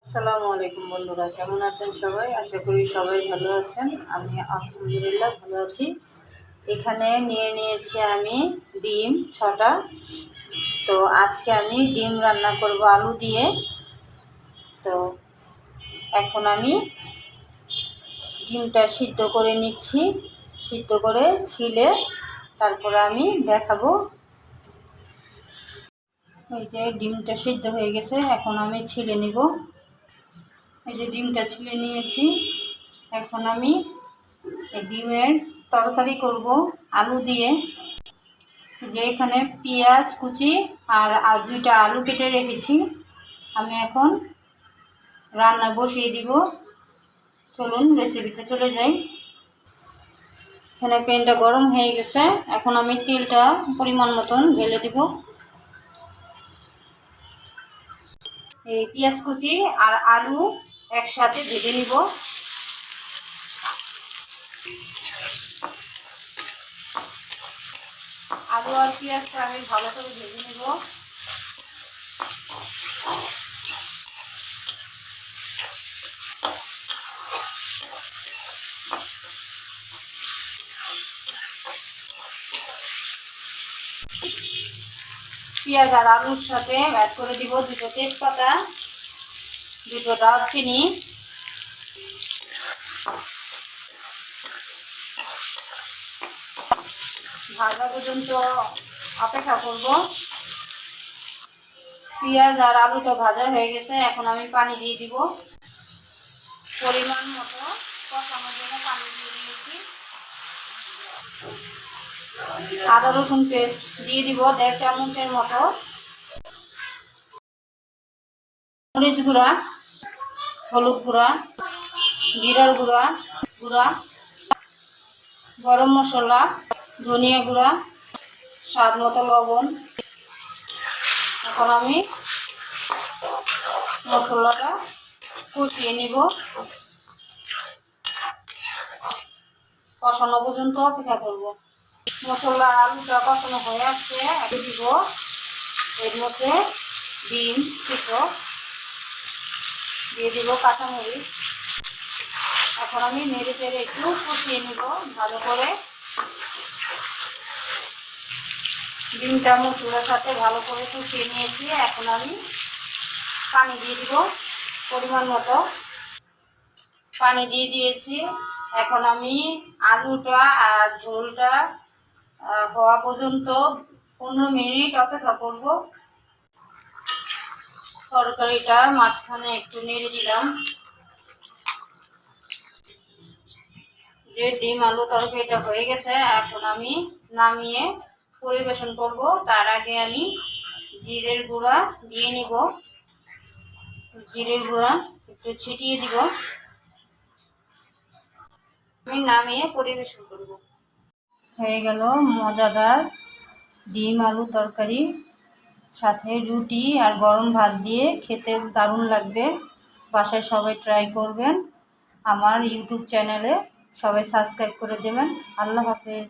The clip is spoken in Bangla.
আসসালামু আলাইকুম বন্ধুরা, কেমন আছেন সবাই? আশা করি সবাই ভালো আছেন। আমি আলহামদুলিল্লাহ ভালো আছি। এখানে নিয়ে নিয়েছি আমি ডিম 6টা। তো আজকে আমি ডিম রান্না করব আলু দিয়ে। তো এখন আমি ডিমটা সিদ্ধ করে নিচ্ছি, সিদ্ধ করে ছিলে তারপরে আমি দেখাবো। এই যে ডিমটা সিদ্ধ হয়ে গেছে, এখন আমি ছিলে নিব। এই যে ডিমটা ছিলে নিয়েছি। এখন আমি এই ডিমের তরকারি করব আলু দিয়ে। যে এখানে পেঁয়াজ কুচি আর 2টা আলু কেটে রেখেছি। আমি এখন রান্না বসিয়ে দিব। চলুন রেসিপিতে চলে যাই। এখানে প্যানটা গরম হয়ে গেছে, এখন আমি তেলটা পরিমাণ মতন ঢেলে দিব। এই পেঁয়াজ কুচি আর আলু একসাথে ভেজে নিব। আলু আর পেঁয়াজটা আমি ভালো করে ভেজে নেব। পেঁয়াজ আর আলুর সাথে অ্যাড করে দিব 2টো তেজপাতা, 2টো দারচিনি, ভাজা পর্যন্ত অপেক্ষা করব। পেঁয়াজ আর আলুটা ভাজা হয়ে গেছে, এখন আমি পানি দিয়ে দিব। পরিমাণ মতো কষানোর জন্য পানি দিয়ে দিয়েছি। আদা রসুন পেস্ট দিয়ে দিব 1.5 চামচের মতো। মরিচ গুঁড়া, হলুদ গুঁড়া, জিরার গুঁড়া, গরম মশলা, ধনিয়া গুঁড়া, স্বাদ মতো লবণ। এখন আমি মশলাটা কষিয়ে নিব, কষানো পর্যন্ত অপেক্ষা করব। মশলা আলুটা কষানো হয়ে আসছে, দিব এর মধ্যে ডিম কুচো দিয়ে দিব, কাঁচামরিচ। এখন আমি নেড়ে চেড়ে একটু কষিয়ে নিব ভালো করে। ডিমটা মশলার সাথে ভালো করে কষিয়ে নিয়েছি। এখন আমি পানি দিয়ে দিব পরিমাণ মতো। পানি দিয়ে দিয়েছি। এখন আমি আলুটা আর ঝোলটা হওয়া পর্যন্ত 15 মিনিট অপেক্ষা করব। তরকারিটার মাঝখানে একটু নেড়ে দিলাম। যে ডিম আলু তরকারিটা হয়ে গেছে, এখন আমি নামিয়ে পরিবেশন করব। তার আগে আমি জিরের গুঁড়া দিয়ে নিব। জিরের গুঁড়া একটু ছিটিয়ে দিব। আমি নামিয়ে পরিবেশন করব। হয়ে গেল মজাদার ডিম আলু তরকারি, সাথে রুটি আর গরম ভাত দিয়ে খেতে দারুণ লাগবে। বাসায় সবাই ট্রাই করবেন। আমার ইউটিউব চ্যানেলে সবাই সাবস্ক্রাইব করে দেবেন। আল্লাহ হাফেজ।